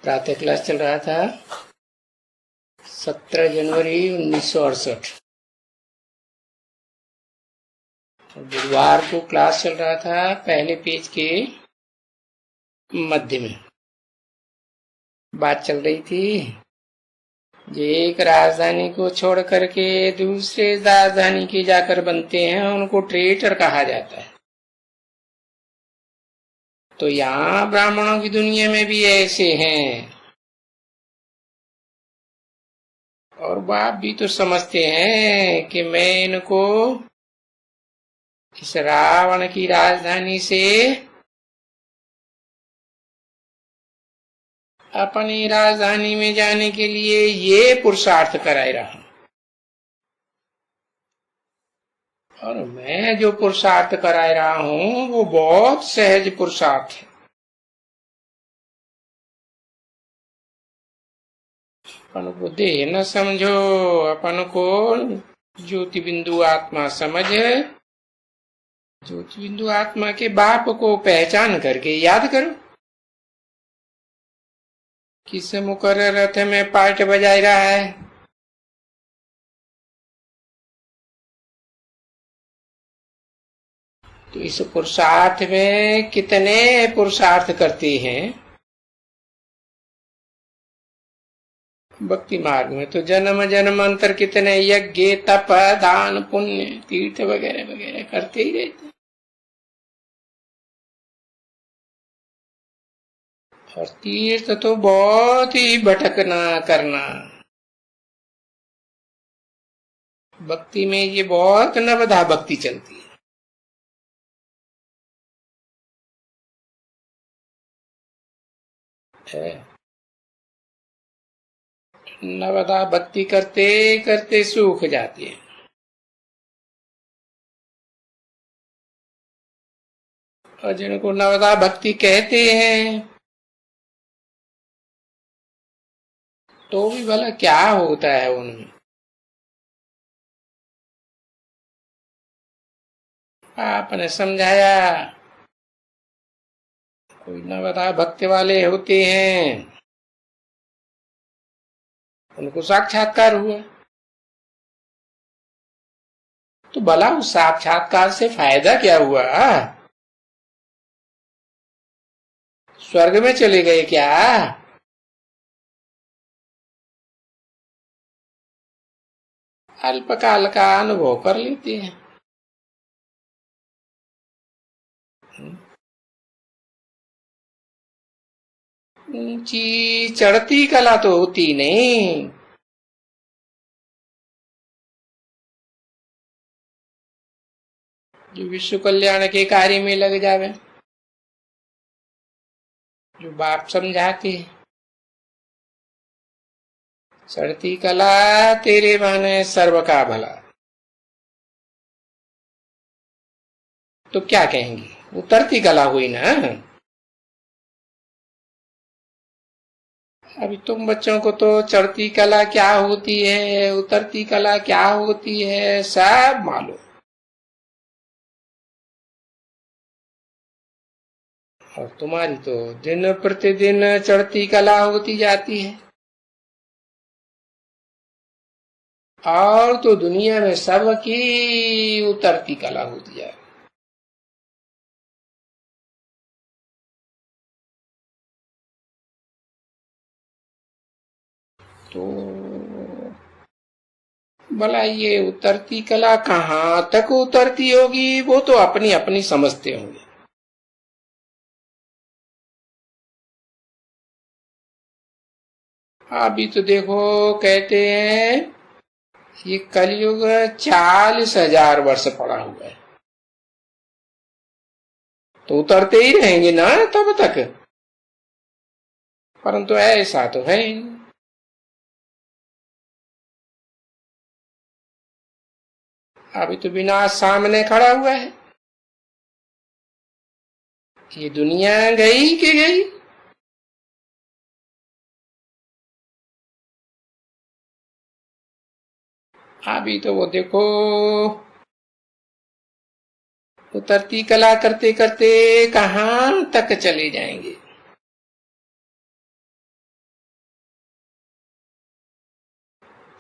प्रातः क्लास चल रहा था 17 जनवरी 1968। बुधवार को क्लास चल रहा था पहले पेज के मध्य में। बात चल रही थी एक राजधानी को छोड़ करके दूसरे राजधानी के जाकर बनते हैं, उनको ट्रेटर कहा जाता है। तो यहाँ ब्राह्मणों की दुनिया में भी ऐसे हैं, और बाप भी तो समझते हैं कि मैं इनको इस रावण की राजधानी से अपनी राजधानी में जाने के लिए ये पुरुषार्थ कराए रहा, और मैं जो पुरुषार्थ कराए रहा हूं वो बहुत सहज पुरुषार्थ है। अपन को देह न समझो, अपन को ज्योति बिंदु आत्मा समझ, ज्योति बिंदु आत्मा के बाप को पहचान करके याद करो। किस मुकर रथ में पार्ट बजाय रहा है, तो इस पुरुषार्थ में कितने पुरुषार्थ करते हैं। भक्ति मार्ग में तो जन्म जन्मांतर कितने यज्ञ तप दान पुण्य तीर्थ वगैरह वगैरह करते ही रहते। और तीर्थ तो बहुत ही भटकना करना, भक्ति में ये बहुत नवधा भक्ति चलती है। नवधा भक्ति करते करते सूख जाती है। और जिनको नवधा भक्ति कहते हैं तो भी भला क्या होता है उनमें। आपने समझाया कोई नवधा भक्ति वाले होते हैं, उनको साक्षात्कार हुआ, तो भला उस साक्षात्कार से फायदा क्या हुआ? स्वर्ग में चले गए क्या? अल्पकाल का अनुभव कर लेते हैं। ऊंची चढ़ती कला तो होती नहीं, जो विश्व कल्याण के कार्य में लग जावे, जो बाप समझाते हैं। चढ़ती कला तेरे माने सर्व का भला, तो क्या कहेंगे? उतरती कला हुई ना। अभी तुम बच्चों को तो चढ़ती कला क्या होती है, उतरती कला क्या होती है, सब मालूम। और तुम्हारी तो दिन प्रतिदिन चढ़ती कला होती जाती है, और तो दुनिया में सबकी उतरती कला होती जाए। तो भला ये उतरती कला कहाँ तक उतरती होगी, वो तो अपनी अपनी समझते होंगे। अभी तो देखो कहते हैं ये कलयुग 40,000 वर्ष पड़ा हुआ है, तो उतरते ही रहेंगे ना तब तक। परंतु ऐसा तो है ही। अभी तो विनाश सामने खड़ा हुआ है। ये दुनिया गई कि गई? अभी तो वो देखो उतरती कला करते करते कहां तक चले जाएंगे।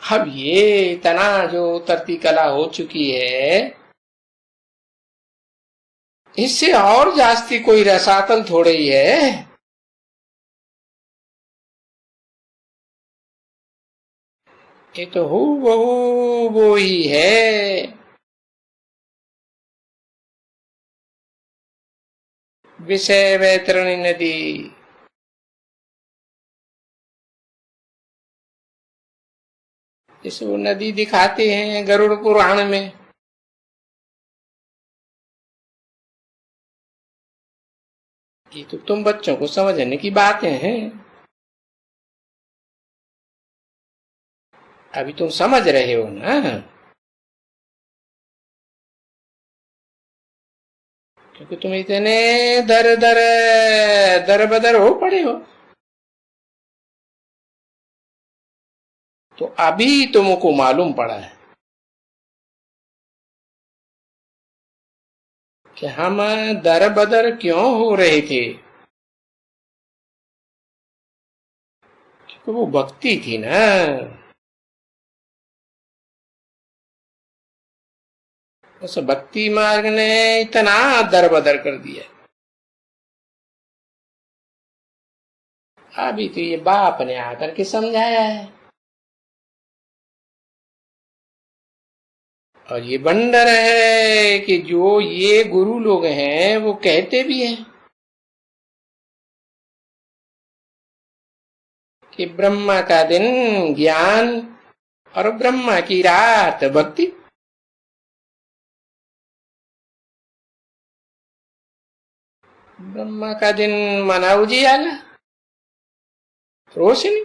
अब ये इतना जो उतरती कला हो चुकी है, इससे और जास्ती कोई रसातल थोड़े ही है। ये तो हूबहू वो ही है। विषय वैतरणी नदी। इसको नदी दिखाते हैं गरुड़ पुराण में। ये तो तुम बच्चों को समझने की बातें हैं। अभी तुम समझ रहे हो ना, क्योंकि तुम इतने दर दर दर बदर हो पड़े हो। तो अभी तुमको मालूम पड़ा है कि हम दर बदर क्यों हो रहे थे। क्योंकि वो भक्ति थी ना। उस भक्ति मार्ग ने इतना दर बदर कर दिया। अभी तो ये बाप ने आकर के समझाया है। और ये बंडर है कि जो ये गुरु लोग हैं वो कहते भी हैं कि ब्रह्मा का दिन ज्ञान और ब्रह्मा की रात भक्ति। ब्रह्मा का दिन मना उजियाला, रोशनी,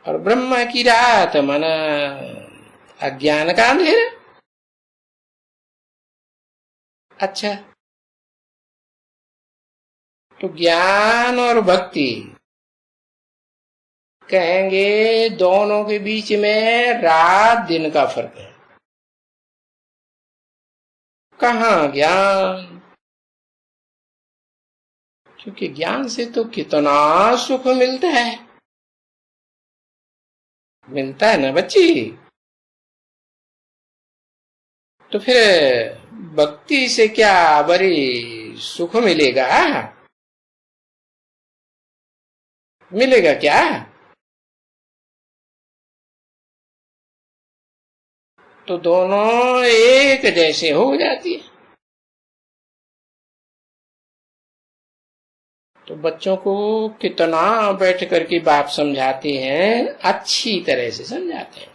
और ब्रह्मा की रात मना अज्ञान का अंधेरा। अच्छा, तो ज्ञान और भक्ति कहेंगे दोनों के बीच में रात दिन का फर्क है। कहाँ ज्ञान? क्योंकि ज्ञान से तो कितना सुख मिलता है। मिलता है ना बच्ची। तो फिर भक्ति से क्या बड़ी सुख मिलेगा? मिलेगा क्या? तो दोनों एक जैसे हो जाती है। तो बच्चों को कितना बैठ करके बाप समझाते हैं, अच्छी तरह से समझाते हैं।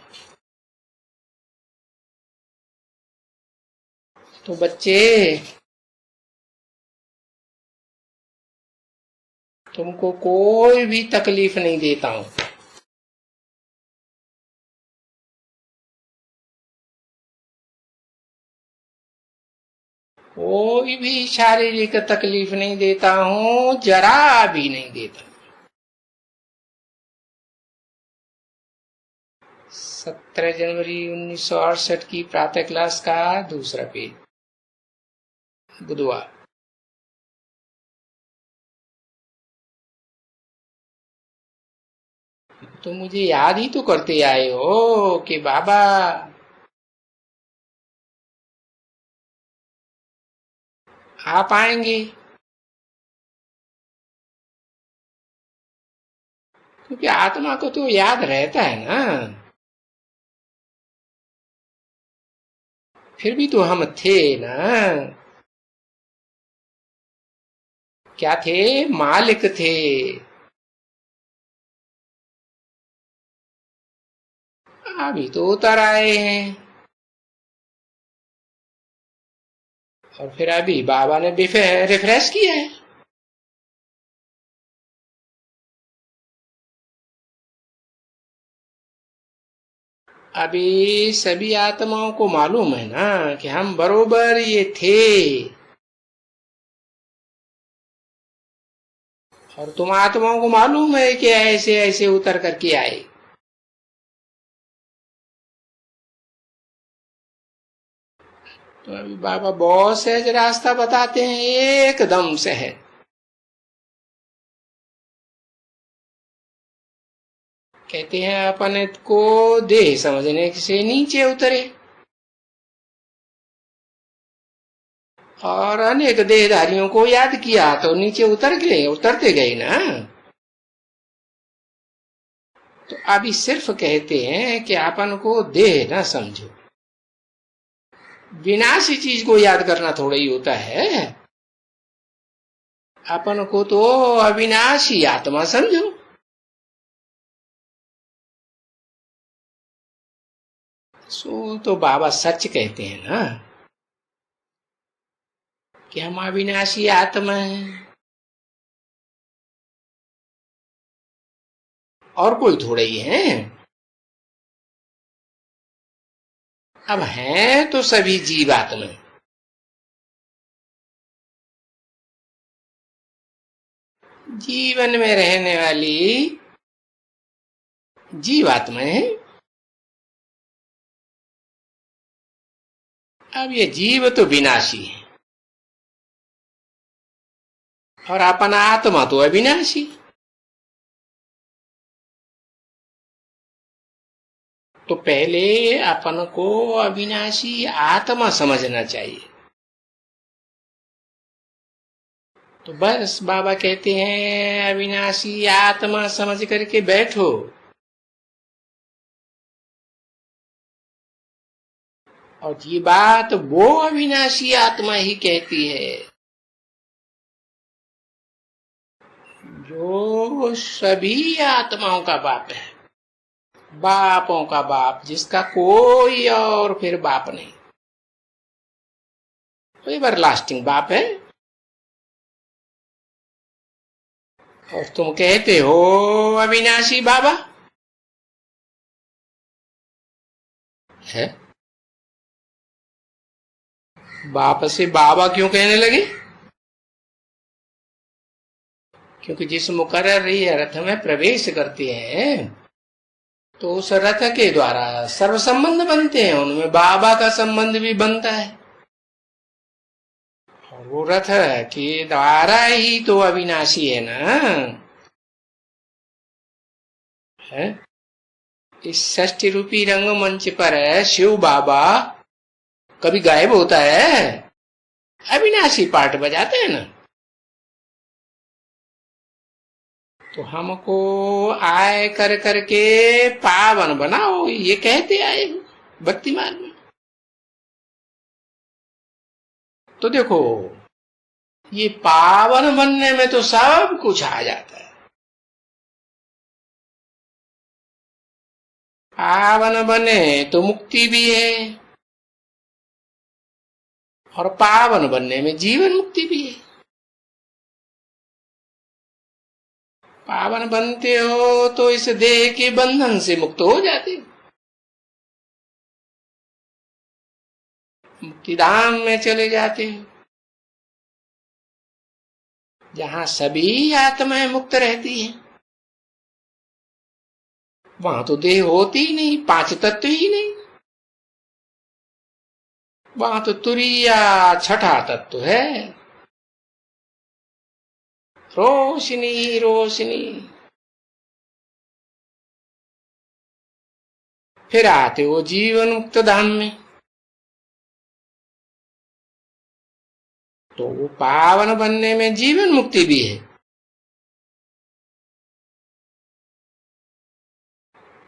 तो बच्चे, तुमको कोई भी तकलीफ नहीं देता हूं। कोई भी शारीरिक तकलीफ नहीं देता हूं, जरा भी नहीं देता। 17 जनवरी 1968 की प्रातः क्लास का दूसरा पेज, बुधवार। तो मुझे याद ही तो करते आए हो कि बाबा आप आएंगे, क्योंकि आत्मा को तो याद रहता है ना। फिर भी तो हम थे ना। क्या थे? मालिक थे। अभी तो उतर आए हैं। और फिर अभी बाबा ने रिफ्रेश किया है। अभी सभी आत्माओं को मालूम है ना कि हम बरोबर ये थे। और तुम आत्माओं को मालूम है कि ऐसे ऐसे उतर करके आए। तो अभी बाबा बहुत सहज रास्ता बताते हैं, एकदम सहज। कहते हैं अपन को देह समझने से नीचे उतरे, और अनेक देहधारियों को याद किया तो नीचे उतरते गए ना। तो अभी सिर्फ कहते हैं कि अपन को देह ना समझो। विनाशी चीज को याद करना थोड़ा ही होता है। अपन को तो अविनाशी आत्मा समझो। सो तो बाबा सच कहते हैं ना कि हम अविनाशी आत्मा हैं, और कोई थोड़ा ही है। अब हैं तो सभी जीवात्मा, जीवन में रहने वाली जीवात्मा है। अब ये जीव तो विनाशी है और अपन आत्मा तो अविनाशी। तो पहले अपन को अविनाशी आत्मा समझना चाहिए। तो बस बाबा कहते हैं अविनाशी आत्मा समझ करके बैठो। और ये बात वो अविनाशी आत्मा ही कहती है जो सभी आत्माओं का बाप है, बापों का बाप, जिसका कोई और फिर बाप नहीं, तो एवरलास्टिंग बाप है। और तुम कहते हो अविनाशी बाबा है। बाप से बाबा क्यों कहने लगे? क्योंकि जिस मुकर्रर रथ में प्रवेश करते हैं तो उस रथ के द्वारा सर्व संबंध बनते हैं, उनमें बाबा का संबंध भी बनता है। और वो रथ के द्वारा ही तो अविनाशी है ना। है इस षष्ठी रूपी रंगमंच पर शिव बाबा कभी गायब होता है? अविनाशी पार्ट बजाते हैं ना। तो हमको आय कर करके पावन बनाओ, ये कहते आए भक्ति मार्ग में। तो देखो ये पावन बनने में तो सब कुछ आ जाता है। पावन बने तो मुक्ति भी है, और पावन बनने में जीवन मुक्ति भी है। पावन बनते हो तो इस देह के बंधन से मुक्त हो जाते हो, मुक्तिधाम में चले जाते हो, जहां सभी आत्माएं मुक्त रहती हैं। वहां तो देह होती ही नहीं, पांच तत्व ही नहीं। वहां तो तुरीया छठा तत्व है, रोशनी रोशनी। फिर आते हो जीवन मुक्त धाम में। तो वो पावन बनने में जीवन मुक्ति भी है।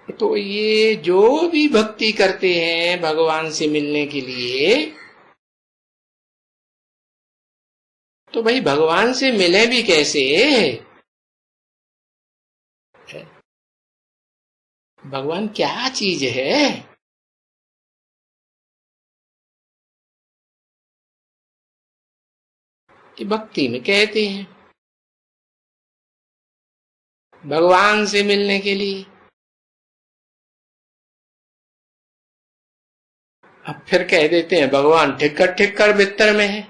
तो ये जो भी भक्ति करते हैं भगवान से मिलने के लिए, तो भाई भगवान से मिले भी कैसे? भगवान क्या चीज है? कि भक्ति में कहते हैं भगवान से मिलने के लिए। अब फिर कह देते हैं भगवान ठिक्कर ठिक्कर बिस्तर में है।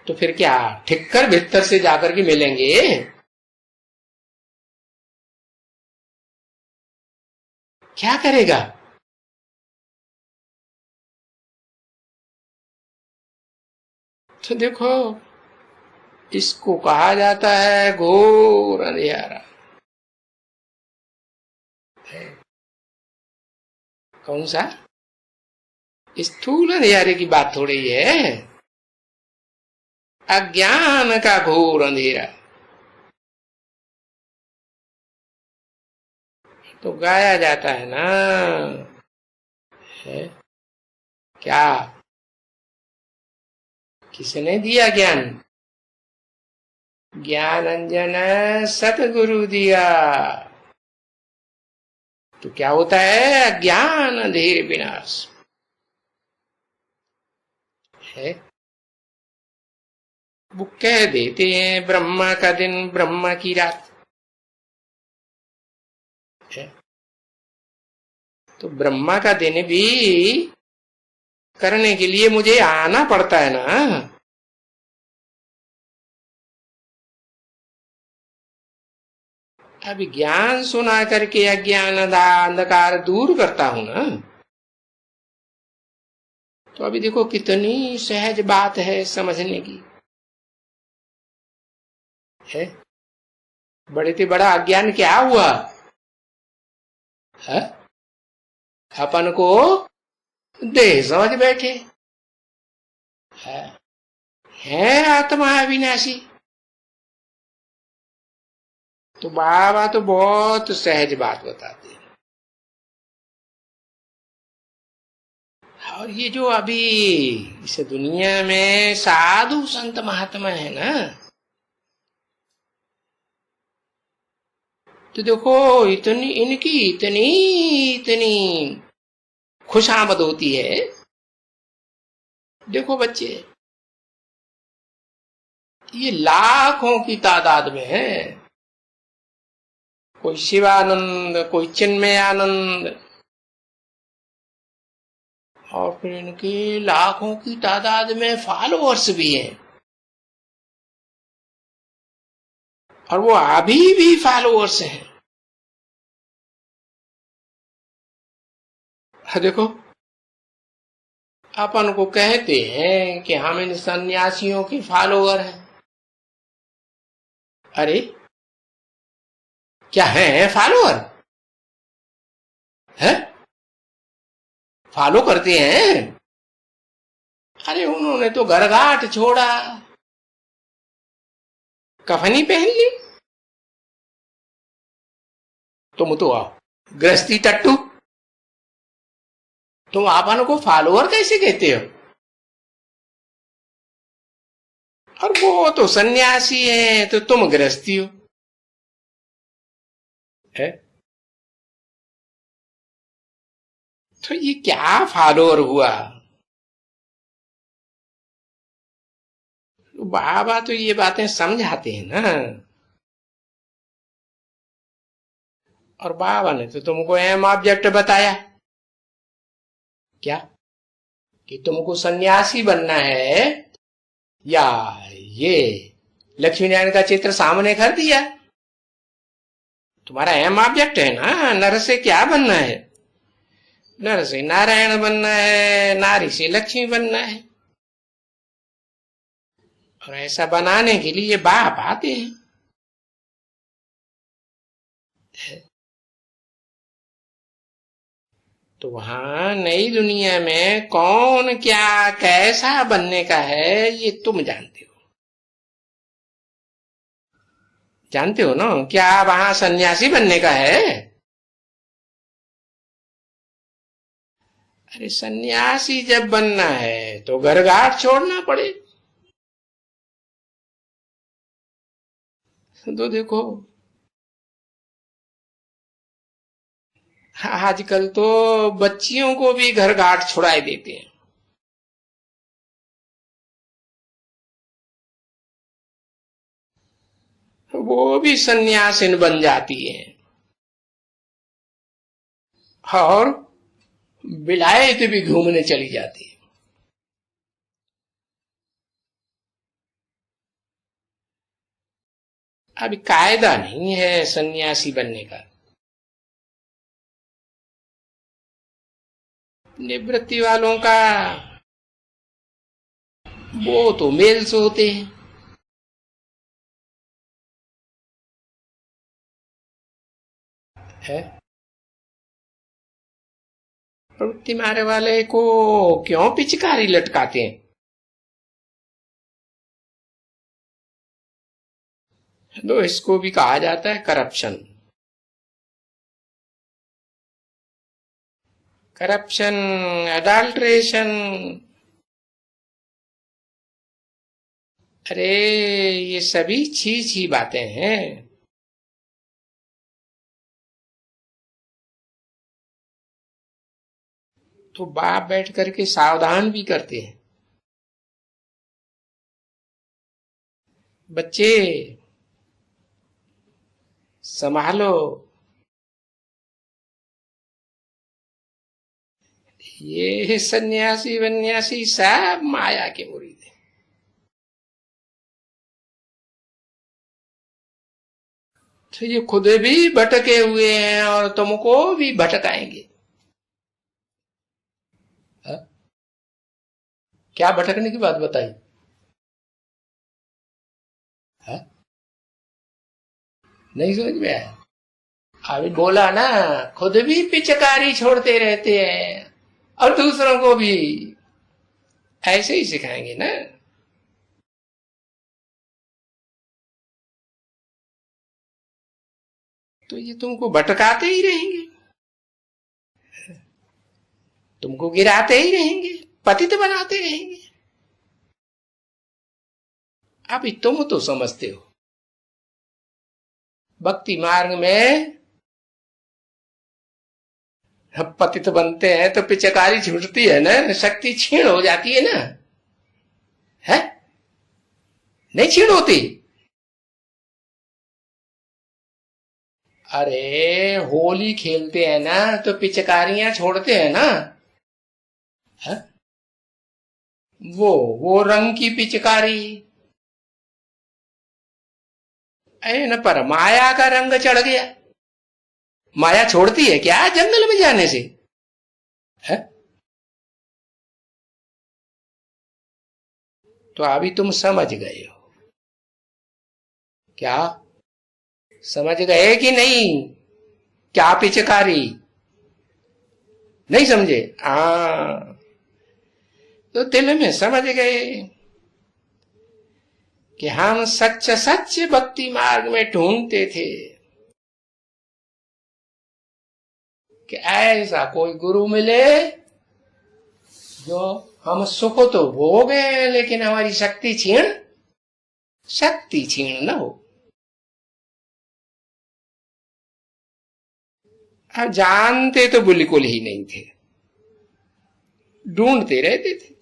तो फिर क्या ठिक्कर भीतर से जाकर के मिलेंगे? क्या करेगा? तो देखो इसको कहा जाता है घोर अंधेरा। कौन सा? स्थूल अंधेरे की बात हो रही है, अज्ञान का घोर अंधेरा। तो गाया जाता है ना, है क्या? किसने दिया ज्ञान? ज्ञान अंजन सतगुरु दिया। तो क्या होता है? अज्ञान अंधेर विनाश है। वो कह देते हैं ब्रह्मा का दिन ब्रह्मा की रात है। तो ब्रह्मा का दिन भी करने के लिए मुझे आना पड़ता है ना। अभी ज्ञान सुना करके अज्ञान अंधकार दूर करता हूं ना। तो अभी देखो कितनी सहज बात है समझने की, है। बड़े से बड़ा अज्ञान क्या हुआ है? अपन को देह समझ बैठे है आत्मा अविनाशी। तो बाबा तो बहुत सहज बात बताते हैं। और ये जो अभी इस दुनिया में साधु संत महात्मा है ना, तो देखो इतनी इनकी इतनी इतनी खुशामद होती है। देखो बच्चे, ये लाखों की तादाद में है। कोई शिवानंद, कोई चिन्मय आनंद, और फिर इनके लाखों की तादाद में फॉलोअर्स भी हैं। और वो अभी भी फॉलोअर्स हैं। देखो अपन को कहते हैं कि हम इन सन्यासियों के फॉलोअर हैं। अरे क्या है फॉलोअर? है फॉलो करते हैं? अरे उन्होंने तो घरघाट छोड़ा, कफनी पहन ली। तुम तो आओ गृहस्थी टट्टू, तुम अपन को फॉलोअर कैसे कहते हो? और वो तो सन्यासी है, तो तुम गृहस्थी हो, है। तो ये क्या फॉलोअर हुआ? बाबा तो ये बातें समझाते हैं ना। और बाबा ने तो तुमको एम ऑब्जेक्ट बताया क्या, कि तुमको सन्यासी बनना है, या ये लक्ष्मी नारायण का चित्र सामने कर दिया। तुम्हारा एम ऑब्जेक्ट है ना, नर से क्या बनना है? नर से नारायण बनना है, नारी से लक्ष्मी बनना है। और ऐसा बनाने के लिए बाप आते हैं। तो वहां नई दुनिया में कौन क्या कैसा बनने का है, ये तुम जानते हो। जानते हो ना, क्या वहां सन्यासी बनने का है? अरे सन्यासी जब बनना है तो घर घाट छोड़ना पड़े। तो देखो आजकल तो बच्चियों को भी घर घाट छुड़ाए देते हैं। वो भी सन्यासिन बन जाती है और विलायत भी घूमने चली जाती है। अभी कायदा नहीं है सन्यासी बनने का। निवृत्ति वालों का वो तो मेल्स होते हैं। है। प्रवृत्ति मारे वाले को क्यों पिचकारी लटकाते हैं? तो इसको भी कहा जाता है करप्शन। Corruption, adulteration. अरे ये सभी छी बातें हैं। तो बाप बैठ करके सावधान भी करते हैं, बच्चे संभालो, ये सन्यासी वन्यासी सब माया के मुरीद हैं। तो ये खुद भी भटके हुए हैं और तुमको भी भटकाएंगे। क्या भटकने की बात बताई? नहीं समझ में आया? अभी बोला ना, खुद भी पिचकारी छोड़ते रहते हैं और दूसरों को भी ऐसे ही सिखाएंगे ना। तो ये तुमको भटकाते ही रहेंगे, तुमको गिराते ही रहेंगे, पतित बनाते रहेंगे। अभी तुम तो समझते हो भक्ति मार्ग में पतित बनते हैं तो पिचकारी छूटती है ना, शक्ति क्षीण हो जाती है ना, है नहीं क्षीण होती? अरे होली खेलते हैं ना तो पिचकारियां छोड़ते हैं ना, है? वो रंग की पिचकारी है ना, पर माया का रंग चढ़ गया। माया छोड़ती है क्या जंगल में जाने से? है? तो अभी तुम समझ गए हो क्या? समझ गए कि नहीं? क्या पिचकारी? नहीं समझे? तो दिल में समझ गए कि हम सच्चे सच्चे भक्ति मार्ग में ढूंढते थे कि ऐसा कोई गुरु मिले जो हम सुख तो भोगे लेकिन हमारी शक्ति क्षीण न हो। अब जानते तो बिल्कुल ही नहीं थे, ढूंढते रहते थे।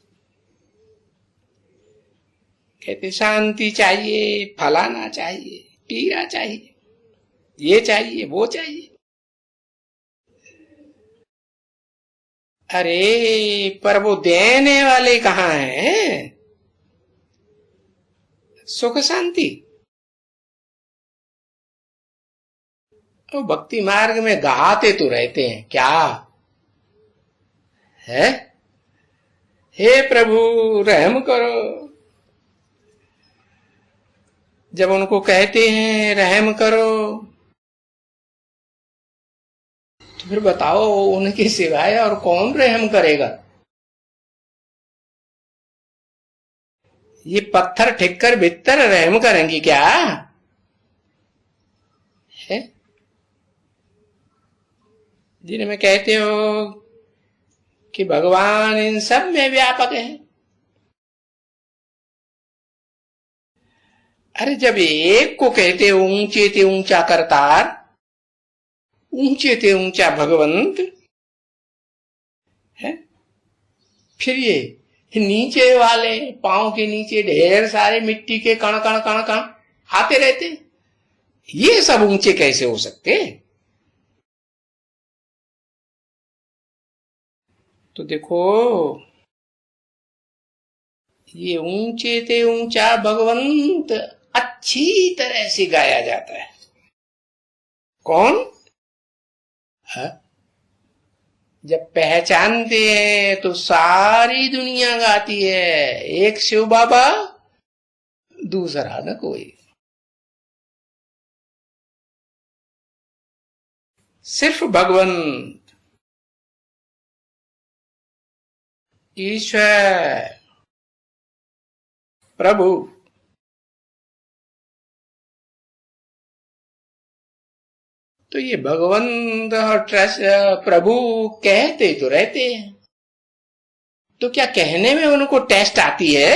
कहते शांति चाहिए, फलाना चाहिए, टीरा चाहिए, ये चाहिए, वो चाहिए। अरे पर वो देने वाले कहाँ हैं? सुख शांति। तो भक्ति मार्ग में गाते तो रहते हैं क्या है? हे प्रभु रहम करो। जब उनको कहते हैं रहम करो तो फिर बताओ उनके सिवाय और कौन रहम करेगा? ये पत्थर ठिक्कर भित्तर रहम करेंगी क्या है? जिनमें कहते हो कि भगवान इन सब में व्यापक है। अरे जब एक को कहते हो ऊंचे ते ऊंचा करतार, ऊंचे ते ऊंचा भगवंत है, फिर ये नीचे वाले पांव के नीचे ढेर सारे मिट्टी के कण कण कण कण आते रहते, ये सब ऊंचे कैसे हो सकते? तो देखो ये ऊंचे ते ऊंचा भगवंत अच्छी तरह से गाया जाता है। कौन है? जब पहचानते हैं तो सारी दुनिया गाती है, एक शिव बाबा दूसरा न कोई। सिर्फ भगवंत, ईश्वर, प्रभु। तो ये भगवंत और ट्रस्ट प्रभु कहते तो रहते हैं, तो क्या कहने में उनको टेस्ट आती है?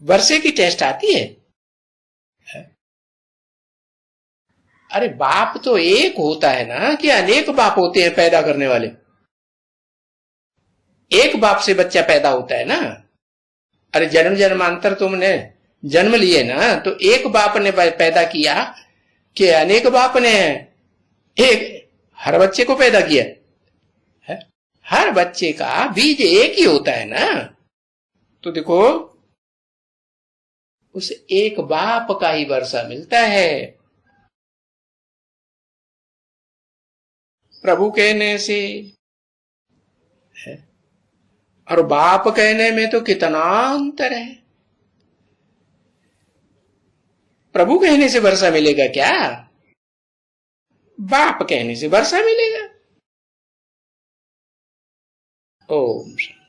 वर्षे की टेस्ट आती है? अरे बाप तो एक होता है ना, कि अनेक बाप होते हैं पैदा करने वाले? एक बाप से बच्चा पैदा होता है ना। अरे जन्म जन्मांतर तुमने जन्म लिए ना, तो एक बाप ने पैदा किया कि अनेक बाप ने एक हर बच्चे को पैदा किया है? हर बच्चे का बीज एक ही होता है ना। तो देखो, उस एक बाप का ही वर्षा मिलता है। प्रभु कहने से है, और बाप कहने में तो कितना अंतर है। प्रभु कहने से वर्षा मिलेगा क्या? बाप कहने से वर्षा मिलेगा। ओम शांति।